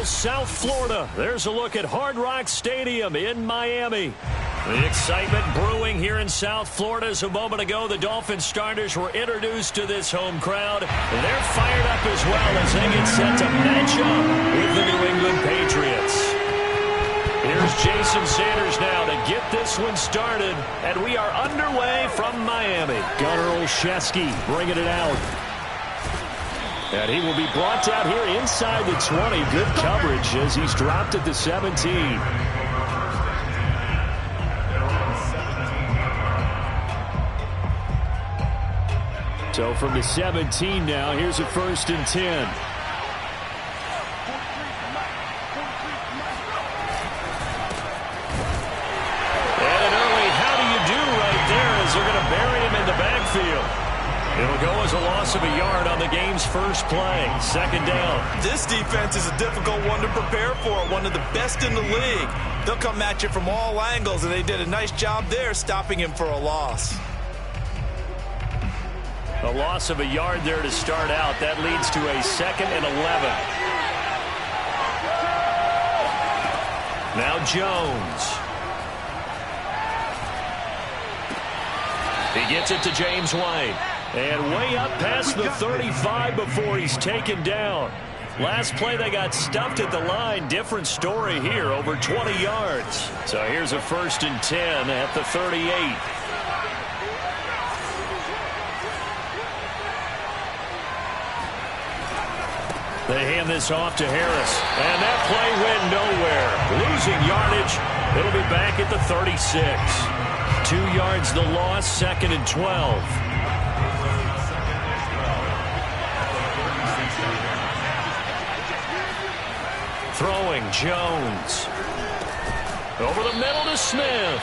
Well, South Florida, there's a look at Hard Rock Stadium in Miami. The excitement brewing here in South Florida. As a moment ago, the Dolphins starters were introduced to this home crowd. They're fired up as well as they get set to match up with the New England Patriots. Here's Jason Sanders now to get this one started, and we are underway from Miami. Gunnar Olszewski bringing it out. And he will be brought down here inside the 20. Good coverage as he's dropped at the 17. So from the 17 now, here's a 1st and 10. And an early how do you do right there as they're going to bury him in the backfield. It'll go as a loss of a yard on the game's first play. 2nd down. This defense is a difficult one to prepare for. One of the best in the league. They'll come at you from all angles, and they did a nice job there stopping him for a loss. A loss of a yard there to start out. That leads to a 2nd and 11. Now Jones. He gets it to James White. And way up past the 35 before he's taken down. Last play they got stuffed at the line. Different story here, over 20 yards. So here's a 1st and 10 at the 38. They hand this off to Harris. And that play went nowhere. Losing yardage. It'll be back at the 36. 2 yards the loss, 2nd and 12. Throwing Jones. Over the middle to Smith.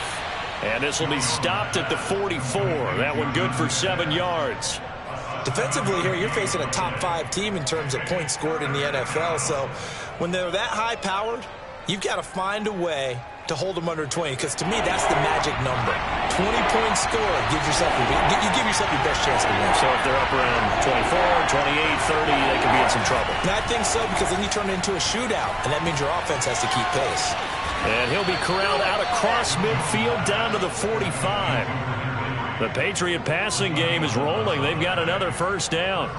And this will be stopped at the 44. That one good for 7 yards. Defensively here, you're facing a top 5 team in terms of points scored in the NFL. So when they're that high-powered, you've got to find a way to hold them under 20, because to me, that's the magic number. 20-point score gives yourself you give yourself your best chance to win. So if they're up around 24, 28, 30, they could be in some trouble. And I think so, because then you turn it into a shootout, and that means your offense has to keep pace. And he'll be corralled out across midfield down to the 45. The Patriot passing game is rolling. They've got another 1st down.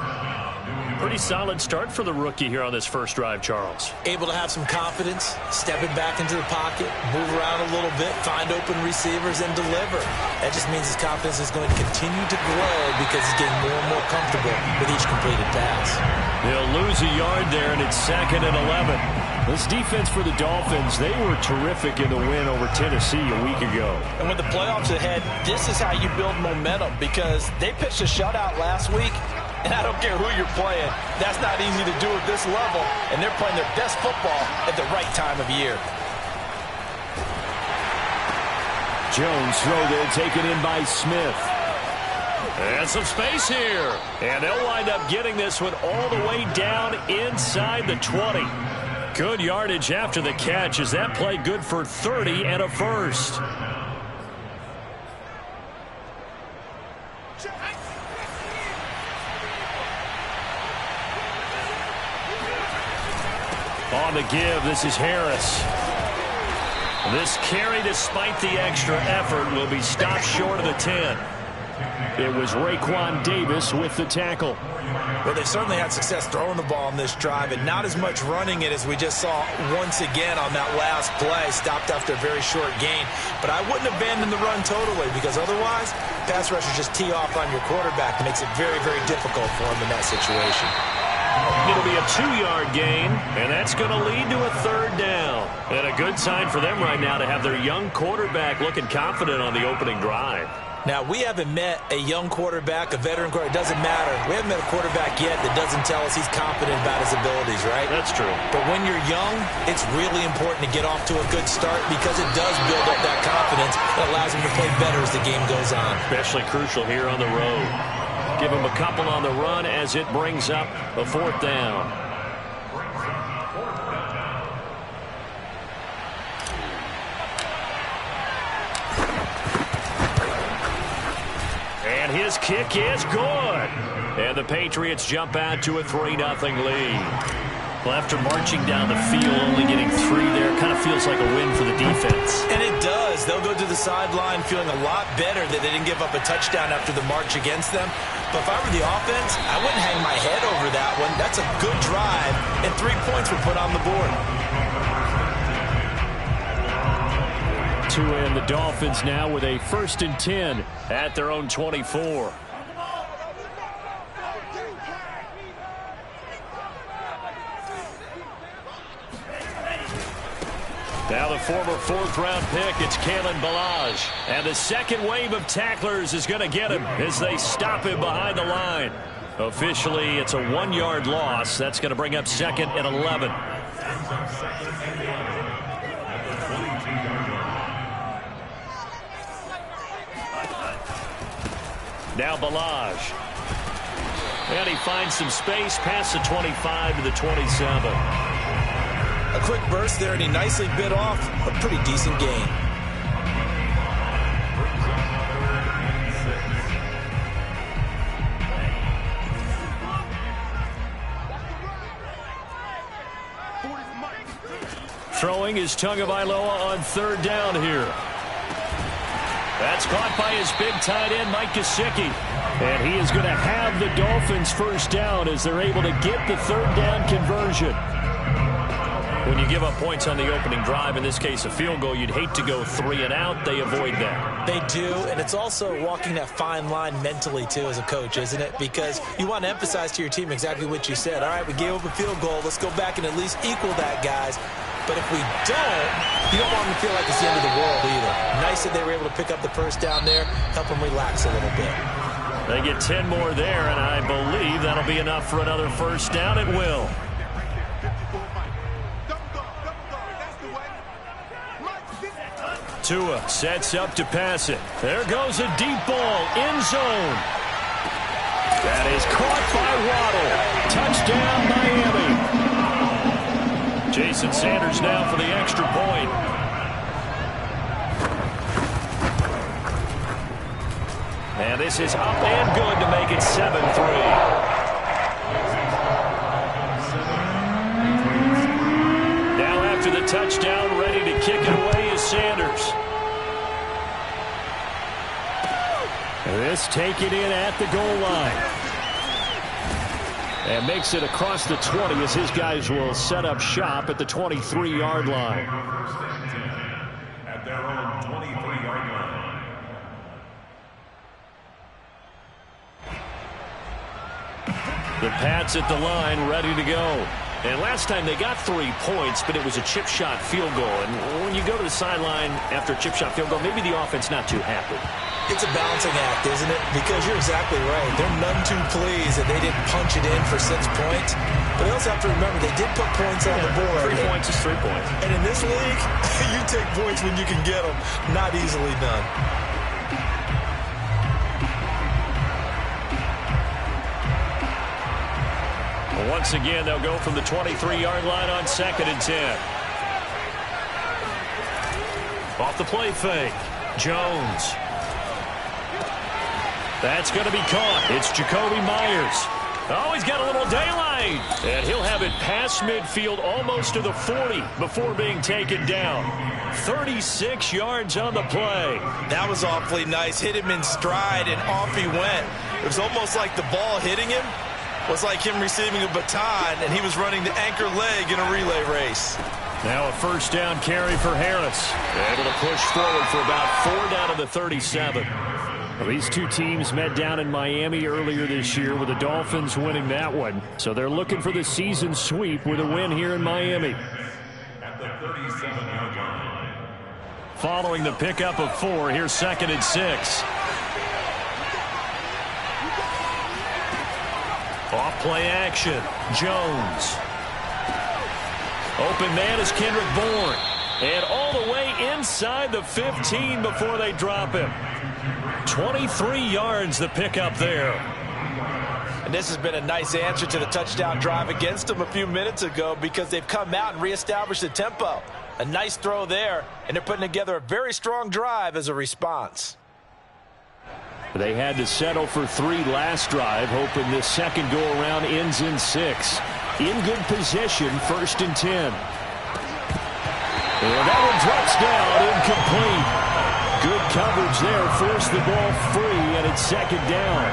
Pretty solid start for the rookie here on this first drive, Charles. Able to have some confidence, stepping back into the pocket, move around a little bit, find open receivers, and deliver. That just means his confidence is going to continue to grow because he's getting more and more comfortable with each completed pass. They'll lose a yard there, and it's 2nd and 11. This defense for the Dolphins, they were terrific in the win over Tennessee a week ago. And with the playoffs ahead, this is how you build momentum, because they pitched a shutout last week. And I don't care who you're playing. That's not easy to do at this level. And they're playing their best football at the right time of year. Jones throw there, taken in by Smith. And some space here. And they'll wind up getting this one all the way down inside the 20. Good yardage after the catch. Is that play good for 30 and a 1st? On the give, this is Harris. This carry, despite the extra effort, will be stopped short of the 10. It was Raekwon Davis with the tackle. Well, they've certainly had success throwing the ball on this drive, and not as much running it as we just saw once again on that last play. Stopped after a very short gain. But I wouldn't abandon the run totally, because otherwise, pass rushers just tee off on your quarterback. It makes it very, very difficult for him in that situation. It'll be a 2-yard gain, and that's going to lead to a 3rd down. And a good sign for them right now to have their young quarterback looking confident on the opening drive. Now, we haven't met a young quarterback, a veteran quarterback. It doesn't matter. We haven't met a quarterback yet that doesn't tell us he's confident about his abilities, right? That's true. But when you're young, it's really important to get off to a good start, because it does build up that confidence that allows him to play better as the game goes on. Especially crucial here on the road. Give him a couple on the run as it brings up a 4th down. And his kick is good. And the Patriots jump out to a 3-0 lead. Well, after marching down the field, only getting 3 there, kind of feels like a win for the defense. And it does. They'll go to the sideline feeling a lot better that they didn't give up a touchdown after the march against them. But if I were the offense, I wouldn't hang my head over that one. That's a good drive, and 3 points were put on the board. And the Dolphins now with a 1st and 10 at their own 24. Now the former 4th-round pick, it's Kalen Ballage. And the second wave of tacklers is going to get him as they stop him behind the line. Officially, it's a 1-yard loss. That's going to bring up 2nd and 11. Now Ballage. And he finds some space past the 25 to the 27. A quick burst there, and he nicely bit off a pretty decent gain. Throwing is Tagovailoa on 3rd down here. That's caught by his big tight end, Mike Gesicki. And he is going to have the Dolphins 1st down as they're able to get the 3rd down conversion. When you give up points on the opening drive, in this case a field goal, you'd hate to go 3 and out. They avoid that. They do, and it's also walking that fine line mentally, too, as a coach, isn't it? Because you want to emphasize to your team exactly what you said. All right, we gave up a field goal. Let's go back and at least equal that, guys. But if we don't, you don't want them to feel like it's the end of the world either. Nice that they were able to pick up the 1st down there, help them relax a little bit. They get 10 more there, and I believe that'll be enough for another 1st down. It will. Tua sets up to pass it. There goes a deep ball, end zone. That is caught by Waddle. Touchdown, Miami. Jason Sanders now for the extra point. And this is up and good to make it 7-3. Now after the touchdown, ready to kick it away is Sanders. This taken in at the goal line. And makes it across the 20 as his guys will set up shop at the 23-yard line. At their own 23-yard line. The Pats at the line ready to go. And last time they got 3 points, but it was a chip shot field goal. And when you go to the sideline after a chip shot field goal, maybe the offense not too happy. It's a balancing act, isn't it? Because you're exactly right. They're none too pleased that they didn't punch it in for 6 points. But they also have to remember they did put points on the board. 3 points is 3 points. And in this league, you take points when you can get them. Not easily done. Well, once again, they'll go from the 23-yard line on 2nd and 10. Off the play fake. Jones. That's going to be caught. It's Jacoby Myers. Oh, he's got a little daylight. And he'll have it past midfield almost to the 40 before being taken down. 36 yards on the play. That was awfully nice. Hit him in stride, and off he went. It was almost like the ball hitting him was like him receiving a baton, and he was running the anchor leg in a relay race. Now a 1st down carry for Harris. Able to push forward for about 4 down to the 37. Well, these two teams met down in Miami earlier this year with the Dolphins winning that one. So they're looking for the season sweep with a win here in Miami. At the 37-yard line. Following the pickup of 4, here's 2nd and 6. Off play action. Jones. Open man is Kendrick Bourne. And all the way inside the 15 before they drop him. 23 yards the pickup there. And this has been a nice answer to the touchdown drive against them a few minutes ago because they've come out and reestablished the tempo. A nice throw there, and they're putting together a very strong drive as a response. They had to settle for 3 last drive, hoping this second go-around ends in 6. in good position, 1st and 10. And that one drops down, incomplete. Good coverage there, forced the ball free, and it's 2nd down.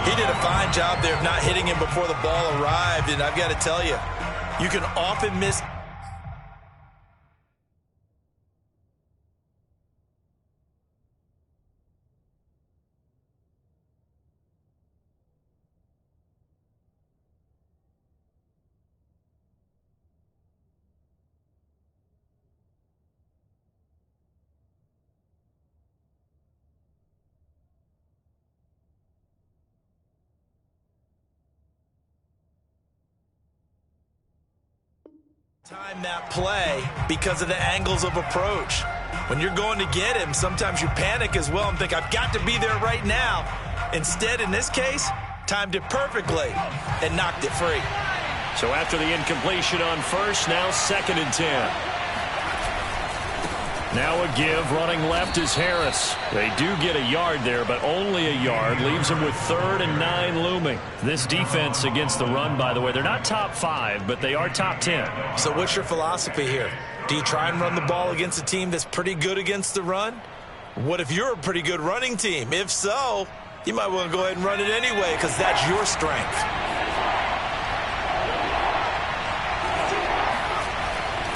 He did a fine job there of not hitting him before the ball arrived, and I've got to tell you, you can often miss. Time that play because of the angles of approach. When you're going to get him, sometimes you panic as well and think, I've got to be there right now. Instead, in this case, timed it perfectly and knocked it free. So after the incompletion on 1st, now 2nd and 10. Now a give, running left is Harris. They do get a yard there, but only a yard. Leaves them with 3rd and 9 looming. This defense against the run, by the way, they're not top 5, but they are top 10. So what's your philosophy here? Do you try and run the ball against a team that's pretty good against the run? What if you're a pretty good running team? If so, you might want to go ahead and run it anyway because that's your strength.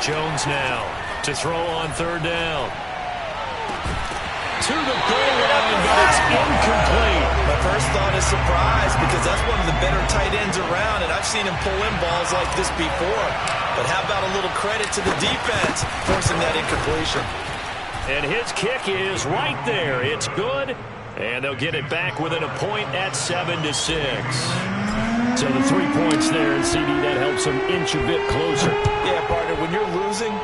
Jones now to throw on 3rd down. To the goal line, but it's incomplete. My first thought is surprise because that's one of the better tight ends around, and I've seen him pull in balls like this before. But how about a little credit to the defense forcing that incompletion? And his kick is right there. It's good, and they'll get it back within a point at 7-6. So the 3 points there, and CD, that helps them inch a bit closer. Yeah, partner, when you're losing,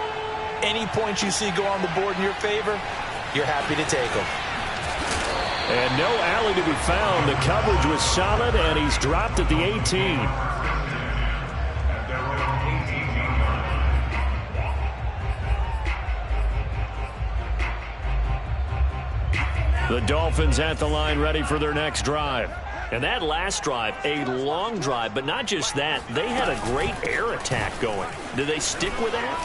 any points you see go on the board in your favor, you're happy to take them. And no alley to be found. The coverage was solid, and he's dropped at the 18. The Dolphins at the line ready for their next drive. And that last drive, a long drive, but not just that. They had a great air attack going. Do they stick with that?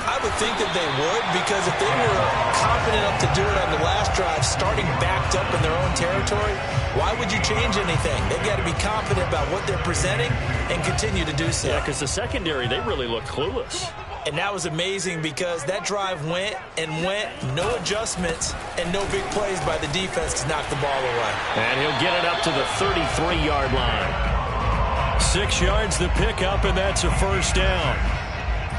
I would think that they would, because if they were confident enough to do it on the last drive, starting backed up in their own territory, why would you change anything? They've got to be confident about what they're presenting and continue to do so. Yeah, because the secondary, they really looked clueless. And that was amazing because that drive went and went, no adjustments, and no big plays by the defense to knock the ball away. And he'll get it up to the 33-yard line. 6 yards the pickup, and that's a 1st down.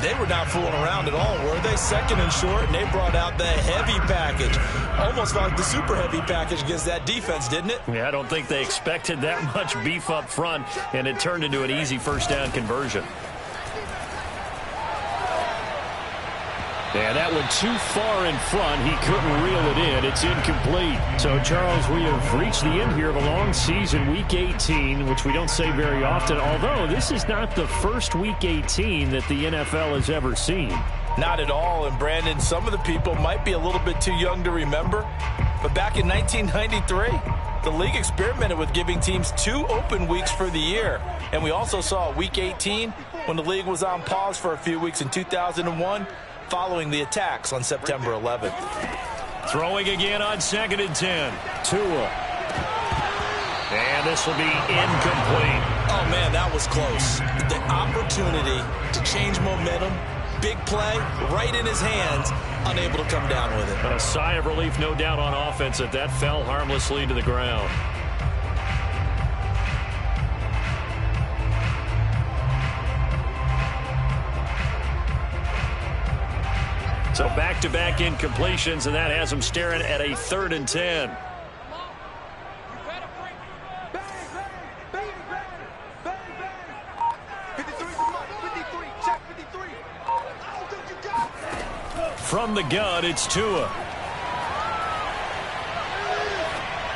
They were not fooling around at all, were they? 2nd and short, and they brought out the heavy package. Almost like the super heavy package against that defense, didn't it? Yeah, I don't think they expected that much beef up front, and it turned into an easy 1st down conversion. And that one too far in front. He couldn't reel it in. It's incomplete. So, Charles, we have reached the end here of a long season, Week 18, which we don't say very often, although this is not the first Week 18 that the NFL has ever seen. Not at all. And, Brandon, some of the people might be a little bit too young to remember, but back in 1993, the league experimented with giving teams 2 open weeks for the year. And we also saw Week 18 when the league was on pause for a few weeks in 2001. Following the attacks on September 11th. Throwing again on 2nd and 10. Tua. And this will be incomplete. Oh, man, that was close. The opportunity to change momentum, big play, right in his hands, unable to come down with it. A sigh of relief, no doubt, on offense that fell harmlessly to the ground. So back-to-back incompletions, and that has them staring at a 3rd and 10. From the gun, it's Tua.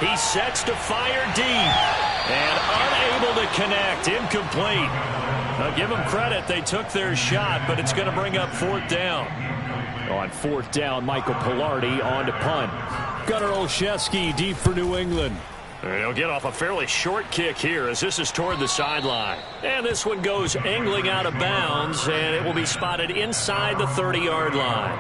He sets to fire deep and unable to connect. Incomplete. Now give them credit. They took their shot, but it's going to bring up 4th down. On 4th down, Michael Pilardi on to punt. Gunnar Olszewski deep for New England. He'll get off a fairly short kick here as this is toward the sideline. And this one goes angling out of bounds, and it will be spotted inside the 30-yard line.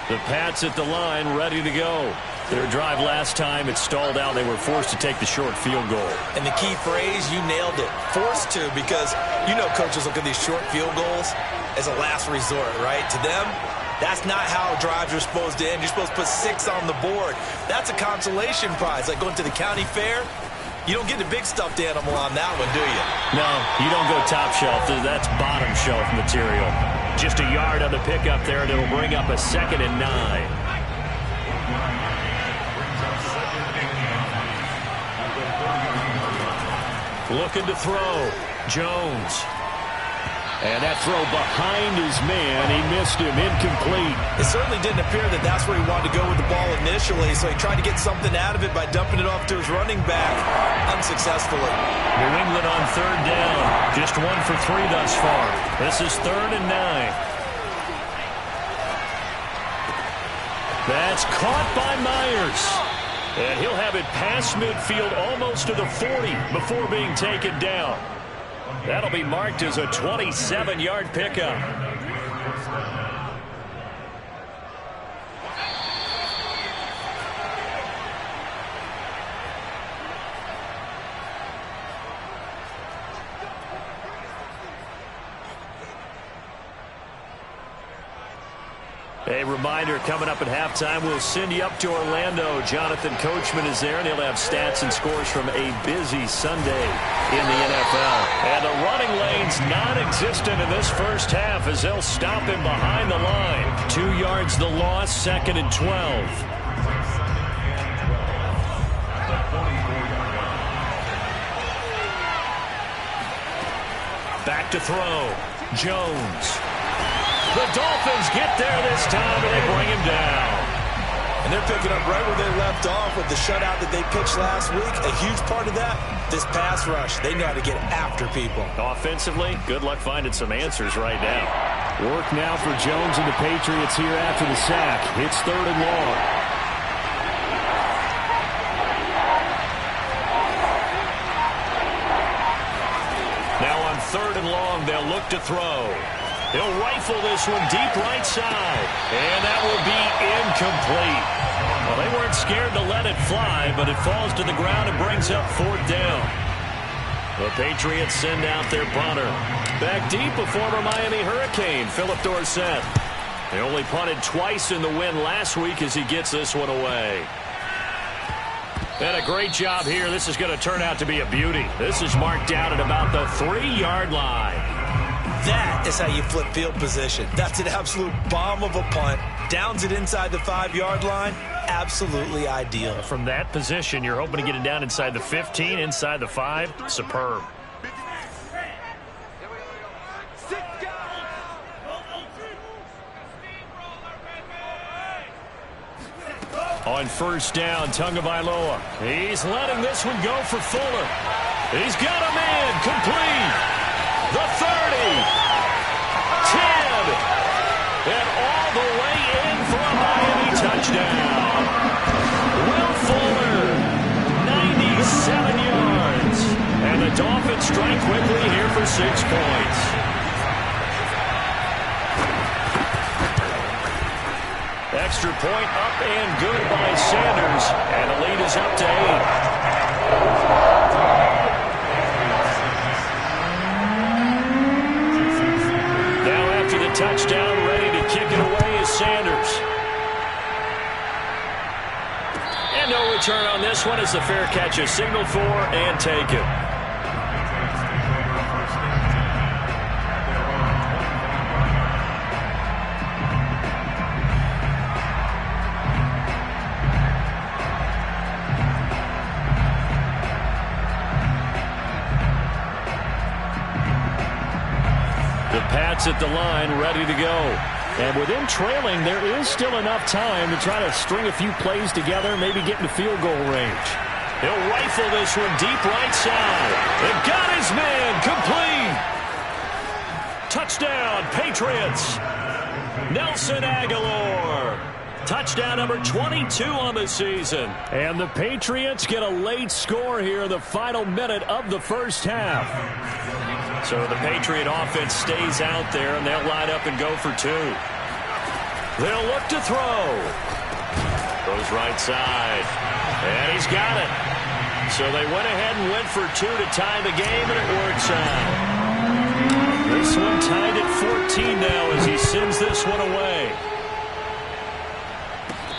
The Pats at the line, ready to go. Their drive last time, it stalled out. They were forced to take the short field goal. And the key phrase, you nailed it, forced to, because you know coaches look at these short field goals as a last resort, right? To them, that's not how drives are supposed to end. You're supposed to put 6 on the board. That's a consolation prize, like going to the county fair. You don't get the big stuffed animal on that one, do you? No, you don't go top shelf. That's bottom shelf material. Just a yard on the pickup there, and it'll bring up a 2nd and 9. Looking to throw. Jones. And that throw behind his man. He missed him. Incomplete. It certainly didn't appear that that's where he wanted to go with the ball initially, so he tried to get something out of it by dumping it off to his running back unsuccessfully. New England on 3rd down. Just 1 for 3 thus far. This is 3rd and 9. That's caught by Myers. And he'll have it past midfield almost to the 40 before being taken down. That'll be marked as a 27-yard pickup. A reminder, coming up at halftime, we'll send you up to Orlando. Jonathan Coachman is there, and he'll have stats and scores from a busy Sunday in the NFL. And the running lane's non-existent in this first half as they'll stop him behind the line. 2 yards the loss, 2nd and 12. Back to throw. Jones. The Dolphins get there this time, and they bring him down. And they're picking up right where they left off with the shutout that they pitched last week. A huge part of that, this pass rush. They know how to get after people. Offensively, good luck finding some answers right now. Work now for Jones and the Patriots here after the sack. It's 3rd and long. Now on 3rd and long, they'll look to throw. He'll rifle this one deep right side. And that will be incomplete. Well, they weren't scared to let it fly, but it falls to the ground and brings up 4th down. The Patriots send out their punter. Back deep, a former Miami Hurricane, Philip Dorsett. They only punted twice in the win last week as he gets this one away. And a great job here. This is going to turn out to be a beauty. This is marked down at about the 3-yard line. That is how you flip field position. That's an absolute bomb of a punt. Downs it inside the 5-yard line. Absolutely ideal. From that position, you're hoping to get it down inside the 15, inside the 5. Superb. On 1st down, Tagovailoa. He's letting this one go for Fuller. He's got a man complete. The 30, 10, and all the way in for a Miami touchdown. Will Fuller, 97 yards. And the Dolphins strike quickly here for 6 points. Extra point up and good by Sanders. And the lead is up to 8. Touchdown, ready to kick it away is Sanders. And no return on this one as the fair catch is signaled for and taken. At the line, ready to go. And with him trailing, there is still enough time to try to string a few plays together, maybe get into field goal range. He'll rifle this one deep right side. And got his man complete. Touchdown, Patriots. Nelson Aguilar. Touchdown number 22 on the season. And the Patriots get a late score here in the final minute of the first half. So the Patriot offense stays out there, and they'll line up and go for two. They'll look to throw. Goes right side. And he's got it. So they went ahead and went for two to tie the game, and it works out. This one tied at 14 now as he sends this one away.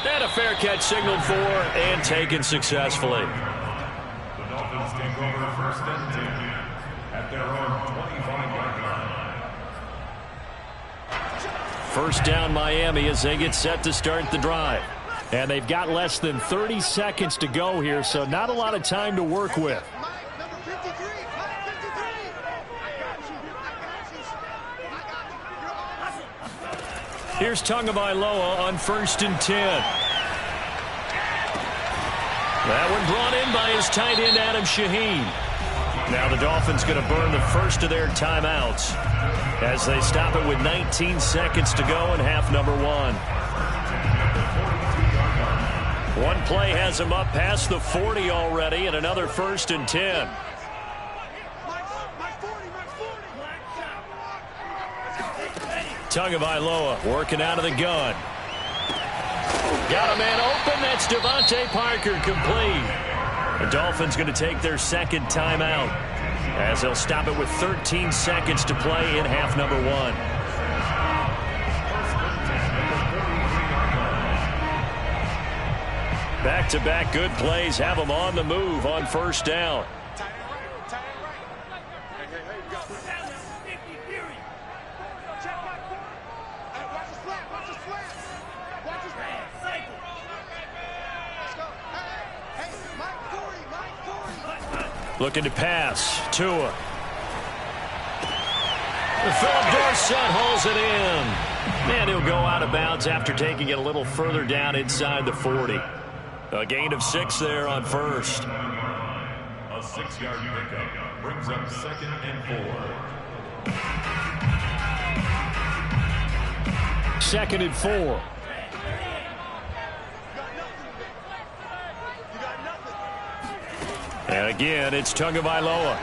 And a fair catch signaled for and taken successfully. The Dolphins take over first and 10 at their own 25-yard line. First down Miami as they get set to start the drive. And they've got less than 30 seconds to go here, so not a lot of time to work with. Here's Tagovailoa on 1st and 10. That one brought in by his tight end, Adam Shaheen. Now the Dolphins going to burn the first of their timeouts as they stop it with 19 seconds to go in half number one. One play has him up past the 40 already, and another 1st and 10. Tagovailoa working out of the gun. Got a man open. That's Devontae Parker complete. The Dolphins going to take their second timeout as they'll stop it with 13 seconds to play in half number one. Back-to-back good plays have them on the move on first down. Looking to pass. Tua. Philip Dorsett hauls it in. And he'll go out of bounds after taking it a little further down inside the 40. A gain of 6 there on first. A 6-yard pickup brings up 2nd and 4. 2nd and 4. And again, it's Tagovailoa.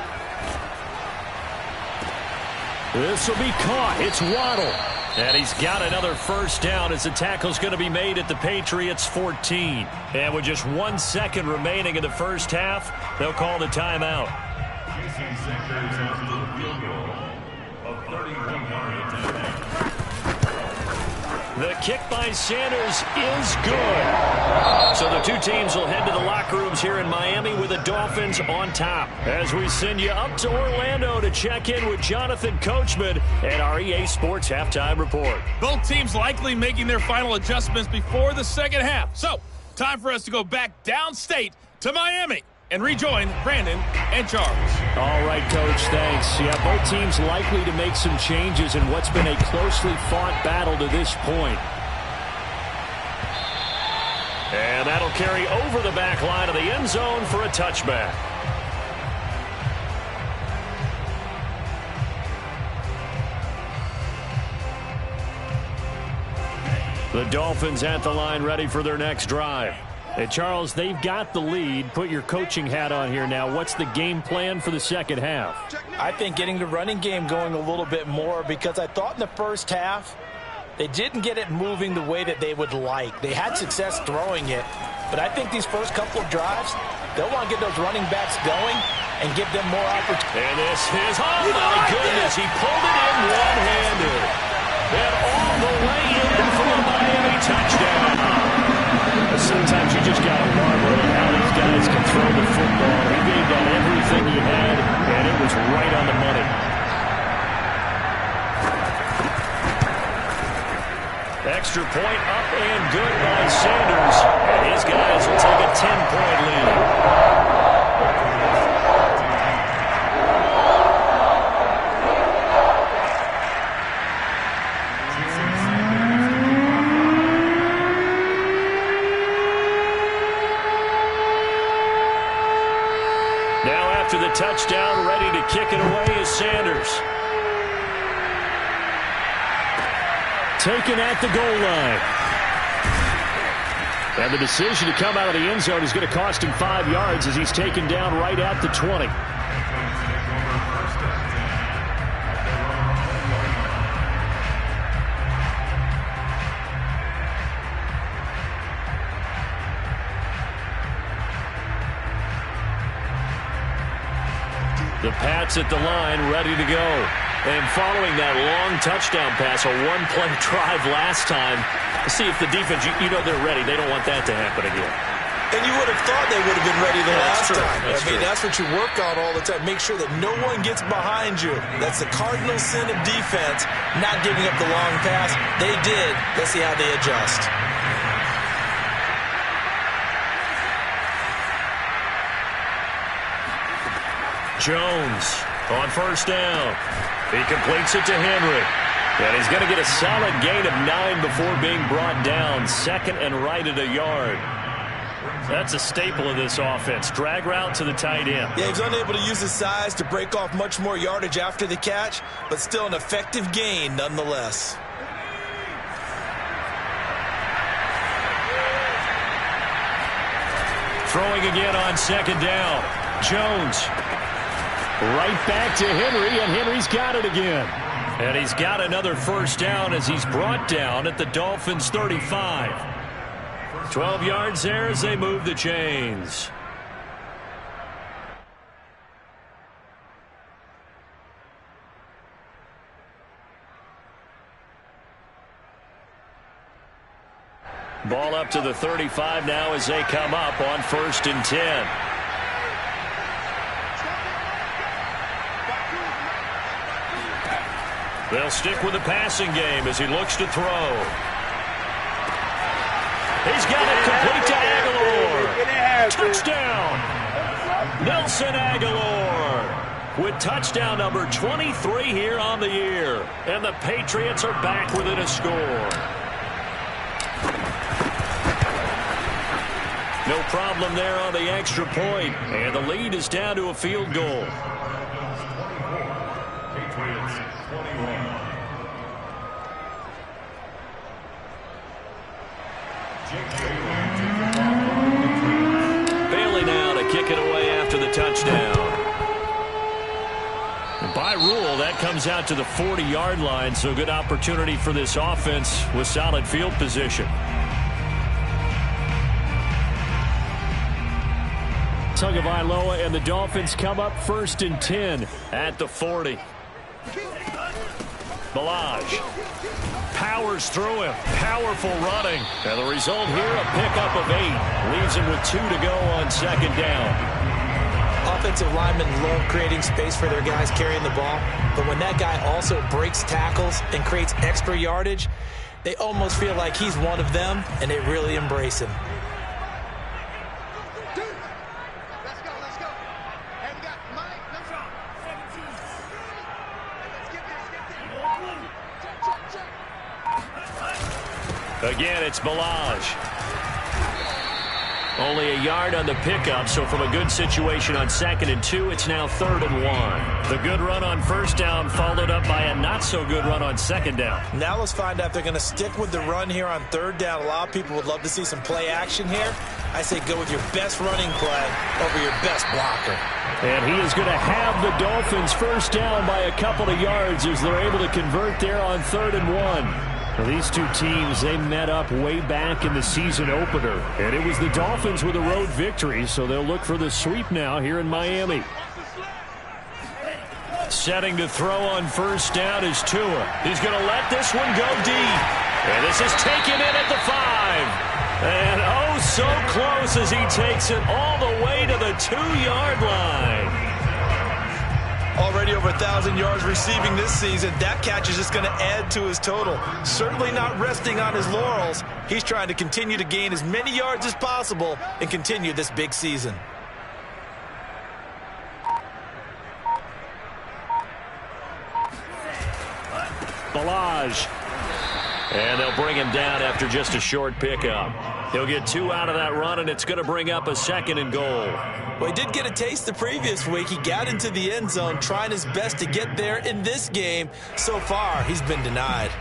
This will be caught. It's Waddle. And he's got another first down as the tackle's going to be made at the Patriots' 14. And with just 1 second remaining in the first half, they'll call the timeout. The kick by Sanders is good. So the two teams will head to the locker rooms here in Miami with the Dolphins on top. As we send you up to Orlando to check in with Jonathan Coachman and our EA Sports Halftime Report. Both teams likely making their final adjustments before the second half. So, time for us to go back downstate to Miami and rejoin Brandon and Charles. All right, Coach, thanks. Yeah, both teams likely to make some changes in what's been a closely fought battle to this point. And that'll carry over the back line of the end zone for a touchback. The Dolphins at the line ready for their next drive. Hey, Charles, they've got the lead. Put your coaching hat on here now. What's the game plan for the second half? I think getting the running game going a little bit more, because I thought in the first half they didn't get it moving the way that they would like. They had success throwing it, but I think these first couple of drives, they'll want to get those running backs going and give them more opportunity. And this is, oh my goodness, he pulled it in one-handed. And all the way in for a Miami touchdown. Sometimes you just got to marvel at how these guys can throw the football. He gave that everything he had, and it was right on the money. Extra point up and good by Sanders. And his guys will take a 10-point lead. Now after the touchdown, ready to kick it away is Sanders. taken at the goal line. And the decision to come out of the end zone is going to cost him 5 yards as he's taken down right at the 20. The Pats at the line, ready to go. And following that long touchdown pass, a one-play drive last time, see if the defense, you know they're ready. They don't want that to happen again. And you would have thought they would have been ready the last time. That's what you work on all the time. Make sure that no one gets behind you. That's the cardinal sin of defense, not giving up the long pass. They did. Let's see how they adjust. Jones on first down. He completes it to Henry. And he's going to get a solid gain of 9 before being brought down. Second and right at a yard. That's a staple of this offense. Drag route to the tight end. Yeah, he's unable to use his size to break off much more yardage after the catch, but still an effective gain nonetheless. Throwing again on second down. Jones. Right back to Henry, and Henry's got it again. And he's got another first down as he's brought down at the Dolphins' 35. 12 yards there as they move the chains. Ball up to the 35 now as they come up on 1st and 10. They'll stick with the passing game as he looks to throw. He's got it complete to Aguilar. Touchdown. Nelson Aguilar with touchdown number 23 here on the year. And the Patriots are back within a score. No problem there on the extra point. And the lead is down to a field goal. Bailey now to kick it away after the touchdown. By rule, that comes out to the 40-yard line, so good opportunity for this offense with solid field position. Tagovailoa and the Dolphins come up 1st and 10 at the 40. Balaj powers through him. Powerful running. And the result here, a pickup of 8. Leaves him with 2 to go on second down. Offensive linemen love creating space for their guys carrying the ball. But when that guy also breaks tackles and creates extra yardage, they almost feel like he's one of them, and they really embrace him. Again, it's Balaj. Only a yard on the pickup, so from a good situation on 2nd and 2, it's now 3rd and 1. The good run on first down followed up by a not-so-good run on second down. Now let's find out if they're going to stick with the run here on 3rd down. A lot of people would love to see some play action here. I say go with your best running play over your best blocker. And he is going to have the Dolphins first down by a couple of yards as they're able to convert there on 3rd and 1. Well, these two teams, they met up way back in the season opener. And it was the Dolphins with a road victory, so they'll look for the sweep now here in Miami. Setting to throw on first down is Tua. He's going to let this one go deep. And this is taken in at the 5. And oh, so close as he takes it all the way to the 2-yard line. Already over 1,000 yards receiving this season. That catch is just going to add to his total. Certainly not resting on his laurels. He's trying to continue to gain as many yards as possible and continue this big season. Balaj. And they'll bring him down after just a short pickup. He'll get 2 out of that run, and it's going to bring up a 2nd and goal. Well, he did get a taste the previous week. He got into the end zone, trying his best to get there in this game. So far, he's been denied.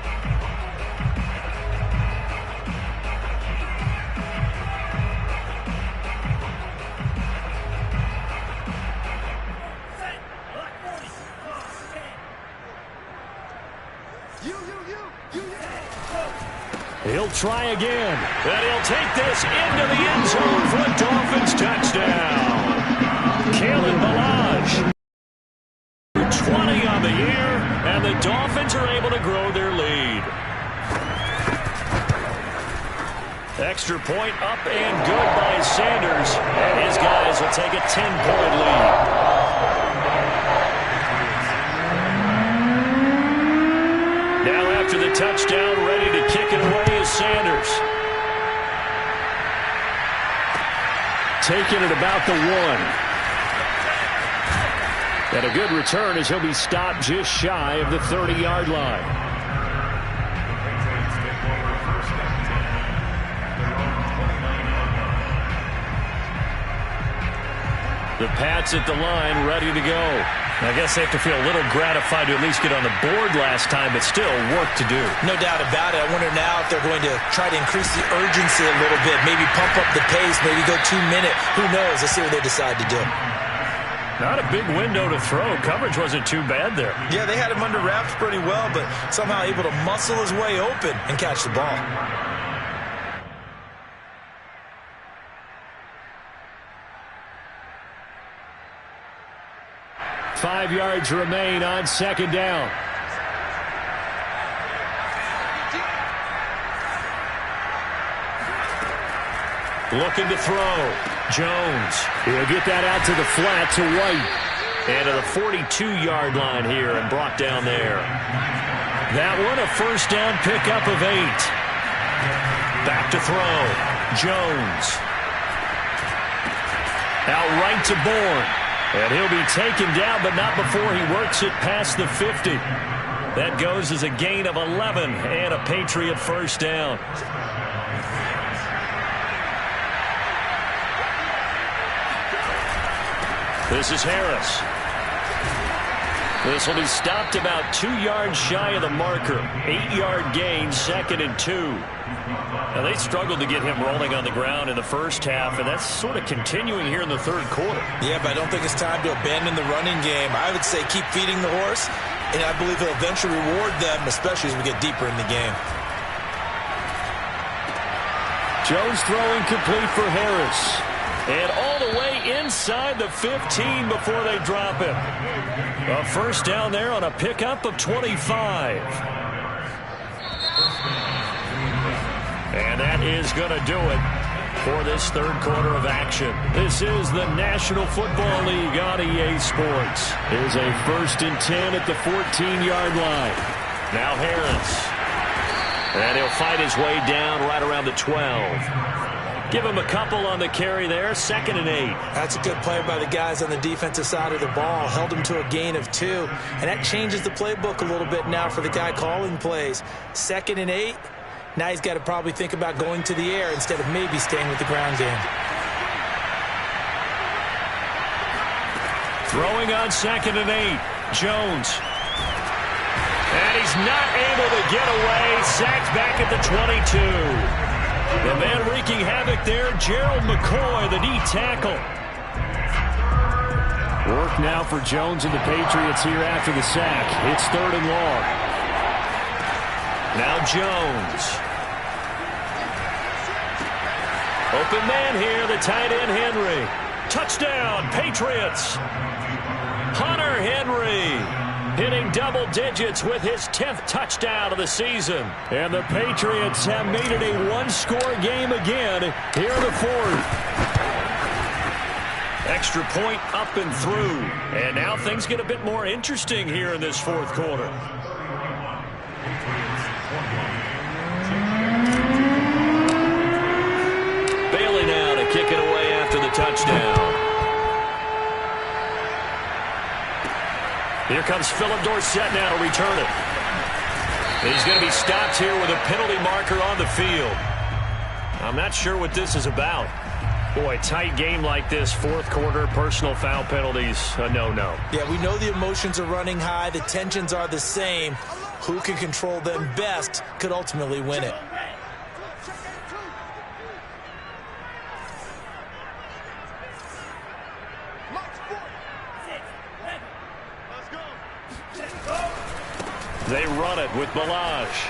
He'll try again. And he'll take this into the end zone for a Dolphins touchdown. Kalen Ballage. 20 on the year, and the Dolphins are able to grow their lead. Extra point up and good by Sanders, and his guys will take a 10-point lead. Now after the touchdown, ready to kick it away is Sanders. Taking it about the 1. And a good return as he'll be stopped just shy of the 30-yard line. The Pats at the line, ready to go. I guess they have to feel a little gratified to at least get on the board last time, but still work to do. No doubt about it. I wonder now if they're going to try to increase the urgency a little bit, maybe pump up the pace, maybe go 2-minute. Who knows? Let's see what they decide to do. Not a big window to throw. Coverage wasn't too bad there. Yeah, they had him under wraps pretty well, but somehow able to muscle his way open and catch the ball. Five yards remain on second down. Looking to throw. Jones. He'll get that out to the flat to White. And to the 42-yard line here and brought down there. That one a first down pickup of 8. Back to throw. Jones. Out right to Bourne. And he'll be taken down, but not before he works it past the 50. That goes as a gain of 11 and a Patriot first down. This is Harris. This will be stopped about 2 yards shy of the marker. 8-yard gain, 2nd and 2. Now, they struggled to get him rolling on the ground in the first half, and that's sort of continuing here in the third quarter. Yeah, but I don't think it's time to abandon the running game. I would say keep feeding the horse, and I believe he'll eventually reward them, especially as we get deeper in the game. Jones throwing complete for Harris. And all the way inside the 15 before they drop him. A first down there on a pickup of 25. And that is going to do it for this third quarter of action. This is the National Football League on EA Sports. Here's a 1st and 10 at the 14-yard line. Now Harris. And he'll fight his way down right around the 12. Give him a couple on the carry there. 2nd and 8. That's a good play by the guys on the defensive side of the ball. Held him to a gain of 2. And that changes the playbook a little bit now for the guy calling plays. 2nd and 8. Now he's got to probably think about going to the air instead of maybe staying with the ground game. Throwing on 2nd and 8. Jones. And he's not able to get away. Sacked back at the 22. The man wreaking havoc there, Gerald McCoy, the D tackle. Work now for Jones and the Patriots here after the sack. It's 3rd and long. Now Jones. Open man here, the tight end Henry. Touchdown, Patriots. Hunter Henry. Hitting double digits with his 10th touchdown of the season. And the Patriots have made it a one-score game again here in the 4th. Extra point up and through. And now things get a bit more interesting here in this 4th quarter. Bailey now to kick it away after the touchdown. Here comes Philip Dorsett now to return it. He's going to be stopped here with a penalty marker on the field. I'm not sure what this is about. Boy, tight game like this, 4th quarter, personal foul penalties, a no-no. Yeah, we know the emotions are running high. The tensions are the same. Who can control them best could ultimately win it. They run it with Ballage.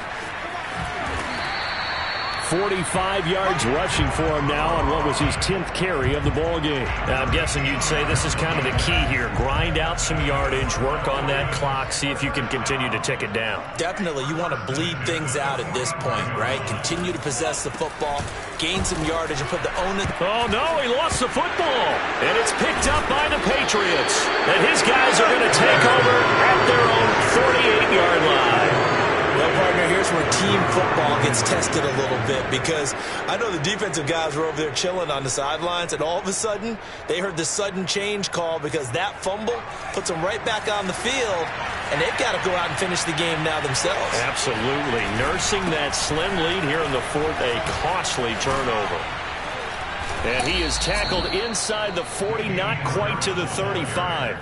45 yards rushing for him now on what was his 10th carry of the ball game. Now, I'm guessing you'd say this is kind of the key here. Grind out some yardage, work on that clock, see if you can continue to tick it down. Definitely, you want to bleed things out at this point, right? Continue to possess the football, gain some yardage, and put the onus. Oh, no, he lost the football. And it's picked up by the Patriots. And his guys are going to take over at their own 48-yard line. Well, partner, here's where team football gets tested a little bit, because I know the defensive guys were over there chilling on the sidelines, and all of a sudden, they heard the sudden change call because that fumble puts them right back on the field, and they've got to go out and finish the game now themselves. Absolutely. Nursing that slim lead here in the fourth, a costly turnover. And he is tackled inside the 40, not quite to the 35.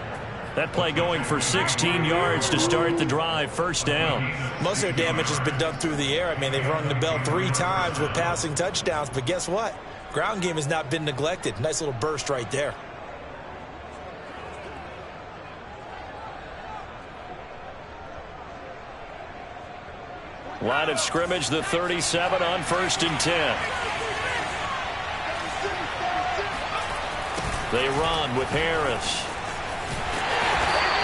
That play going for 16 yards to start the drive, first down. Most of their damage has been done through the air. I mean, they've rung the bell 3 times with passing touchdowns, but guess what? Ground game has not been neglected. Nice little burst right there. Line of scrimmage, the 37 on 1st and 10. They run with Harris.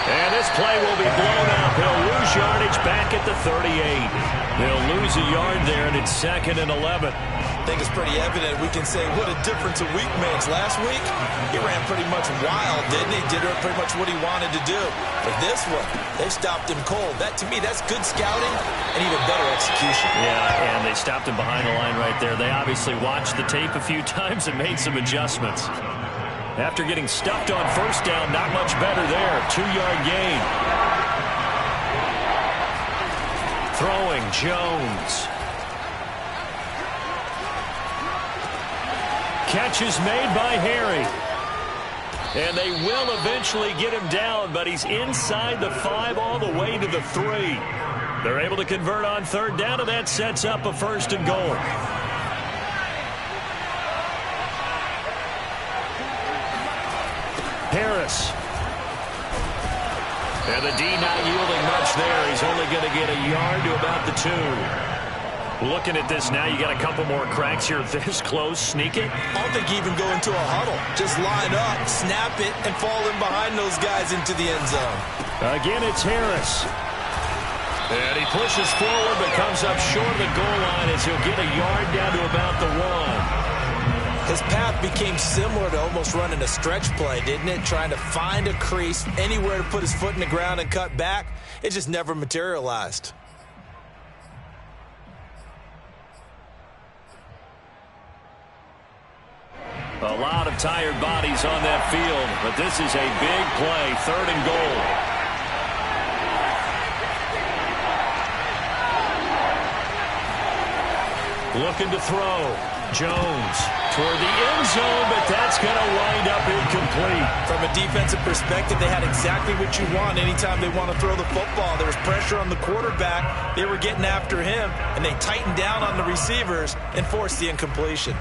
And this play will be blown up. He'll lose yardage back at the 38. They'll lose a yard there, and it's 2nd and 11. I think it's pretty evident. We can say what a difference a week makes. Last week, he ran pretty much wild, didn't he? Did pretty much what he wanted to do. But this one, they stopped him cold. That, to me, that's good scouting and even better execution. Yeah, and they stopped him behind the line right there. They obviously watched the tape a few times and made some adjustments. After getting stuffed on first down, not much better there. 2-yard gain. Throwing, Jones. Catch is made by Harry. And they will eventually get him down, but he's inside the 5 all the way to the 3. They're able to convert on 3rd down, and that sets up a 1st and goal. Harris. And the D not yielding much there. He's only going to get a yard to about the 2. Looking at this now, you got a couple more cracks here this close. Sneak it. I don't think even go into a huddle. Just line up, snap it, and fall in behind those guys into the end zone. Again, it's Harris. And he pushes forward but comes up short of the goal line as he'll get a yard down to about the 1. His path became similar to almost running a stretch play, didn't it? Trying to find a crease, anywhere to put his foot in the ground and cut back. It just never materialized. A lot of tired bodies on that field, but this is a big play, 3rd and goal. Looking to throw. Jones toward the end zone, but that's going to wind up incomplete. From a defensive perspective, they had exactly what you want anytime they want to throw the football. There was pressure on the quarterback. They were getting after him, and they tightened down on the receivers and forced the incompletion.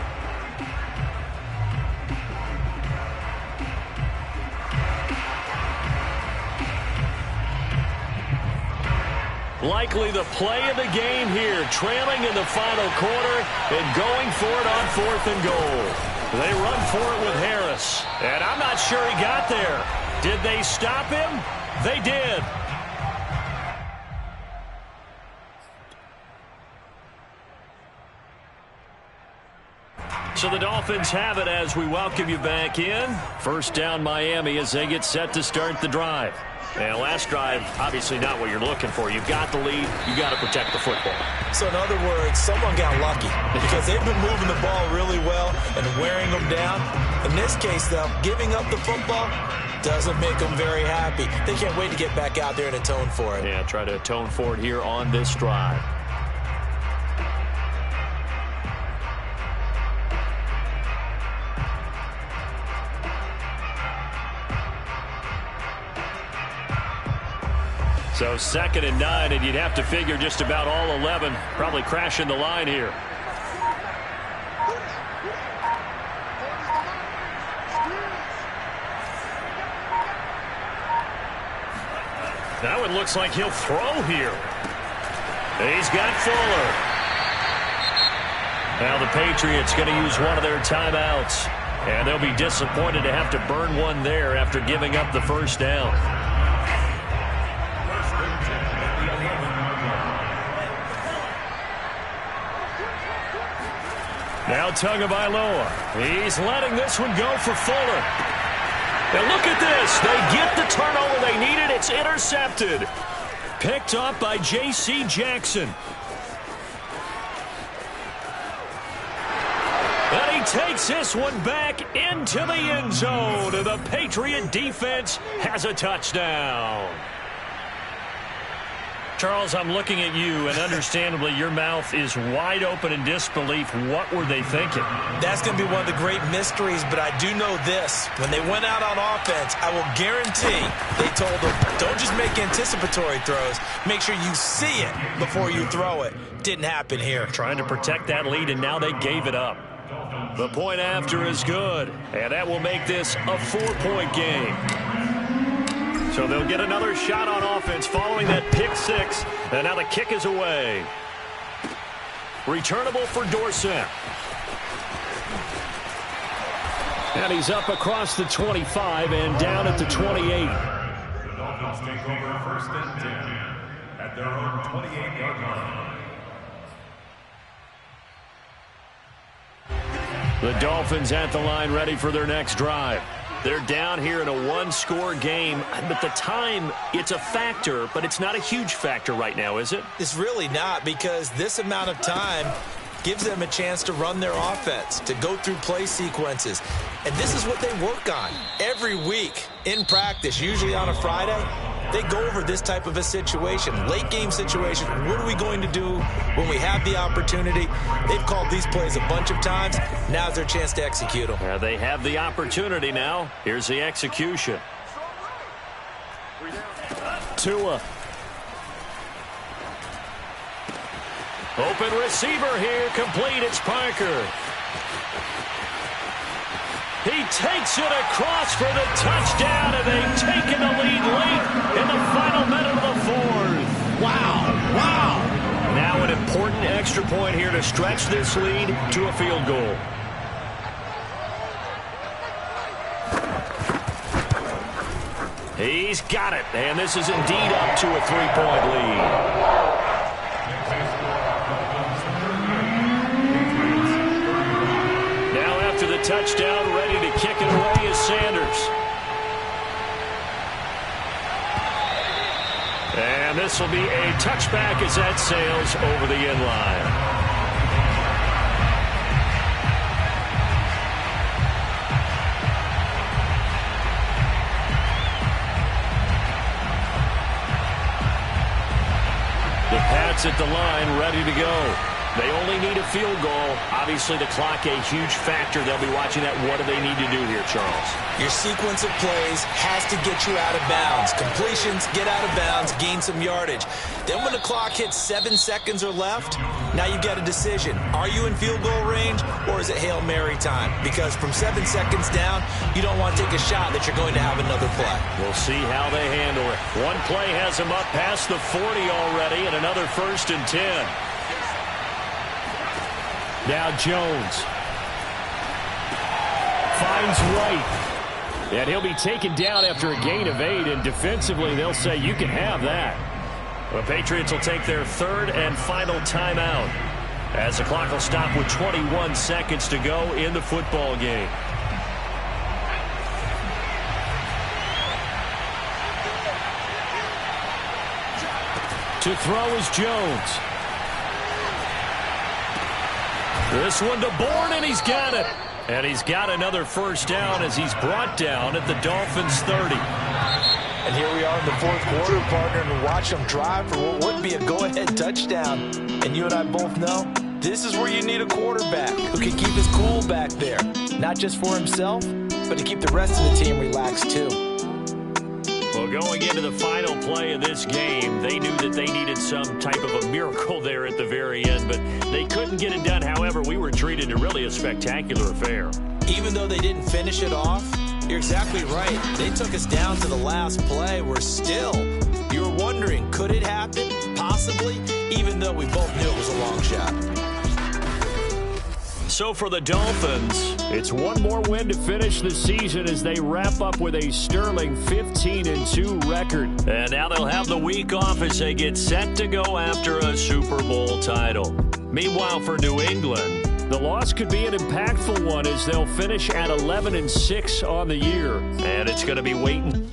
Likely the play of the game here, trailing in the final quarter and going for it on 4th and goal. They run for it with Harris, and I'm not sure he got there. Did they stop him? They did. So the Dolphins have it as we welcome you back in. First down Miami as they get set to start the drive. And last drive, obviously not what you're looking for. You've got the lead. You've got to protect the football. So in other words, someone got lucky because they've been moving the ball really well and wearing them down. In this case, though, giving up the football doesn't make them very happy. They can't wait to get back out there and atone for it. Yeah, try to atone for it here on this drive. So 2nd and 9, and you'd have to figure just about all 11 probably crashing the line here. That one looks like he'll throw here. He's got Fuller. Now the Patriots going to use one of their timeouts. And they'll be disappointed to have to burn one there after giving up the first down. Now Tagovailoa. He's letting this one go for Fuller. And look at this. They get the turnover they needed. It's intercepted. Picked up by J.C. Jackson. And he takes this one back into the end zone. And the Patriot defense has a touchdown. Charles, I'm looking at you, and understandably your mouth is wide open in disbelief. What were they thinking? That's going to be one of the great mysteries, but I do know this. When they went out on offense, I will guarantee they told them, don't just make anticipatory throws. Make sure you see it before you throw it. Didn't happen here. Trying to protect that lead, and now they gave it up. The point after is good, and that will make this a 4-point game. So they'll get another shot on offense following that pick six. And now the kick is away. Returnable for Dorsett. And he's up across the 25 and down at the 28. The Dolphins take over first and 10 at their own 28-yard line. The Dolphins at the line ready for their next drive. They're down here in a one-score game, but the time, it's a factor, but it's not a huge factor right now, is it? It's really not, because this amount of time gives them a chance to run their offense, to go through play sequences. And this is what they work on every week in practice, usually on a Friday. They go over this type of a situation, late game situation. What are we going to do when we have the opportunity? They've called these plays a bunch of times. Now's their chance to execute them. They have the opportunity now. Here's the execution. Tua. Open receiver here, complete. It's Parker. He takes it across for the touchdown, and they've taken the lead late in the final minute of the fourth. Wow. Now an important extra point here to stretch this lead to a field goal. He's got it, and this is indeed up to a 3-point lead. The touchdown, ready to kick it away is Sanders. And this will be a touchback as that sails over the end line. The Pats at the line, ready to go. They only need a field goal. Obviously, the clock a huge factor. They'll be watching that. What do they need to do here, Charles? Your sequence of plays has to get you out of bounds. Completions, get out of bounds, gain some yardage. Then when the clock hits 7 seconds or left, now you've got a decision. Are you in field goal range, or is it Hail Mary time? Because from 7 seconds down, you don't want to take a shot that you're going to have another play. We'll see how they handle it. One play has them up past the 40 already, and another 1st and 10. Now Jones finds White, and he'll be taken down after a gain of 8, and defensively they'll say you can have that. The Patriots will take their 3rd and final timeout as the clock will stop with 21 seconds to go in the football game. To throw is Jones. This one to Bourne, and he's got it. And he's got another first down as he's brought down at the Dolphins' 30. And here we are in the 4th quarter, partner, and watch them drive for what would be a go-ahead touchdown. And you and I both know this is where you need a quarterback who can keep his cool back there. Not just for himself, but to keep the rest of the team relaxed too. Well, going into the final play of this game, they knew that they needed some type of a miracle there at the very end, but they couldn't get it done. However, we were treated to really a spectacular affair. Even though they didn't finish it off, you're exactly right. They took us down to the last play. We're still, you were wondering, could it happen? Possibly, even though we both knew it was a long shot. So for the Dolphins, it's one more win to finish the season as they wrap up with a sterling 15-2 record. And now they'll have the week off as they get set to go after a Super Bowl title. Meanwhile, for New England, the loss could be an impactful one as they'll finish at 11-6 on the year. And it's going to be waiting.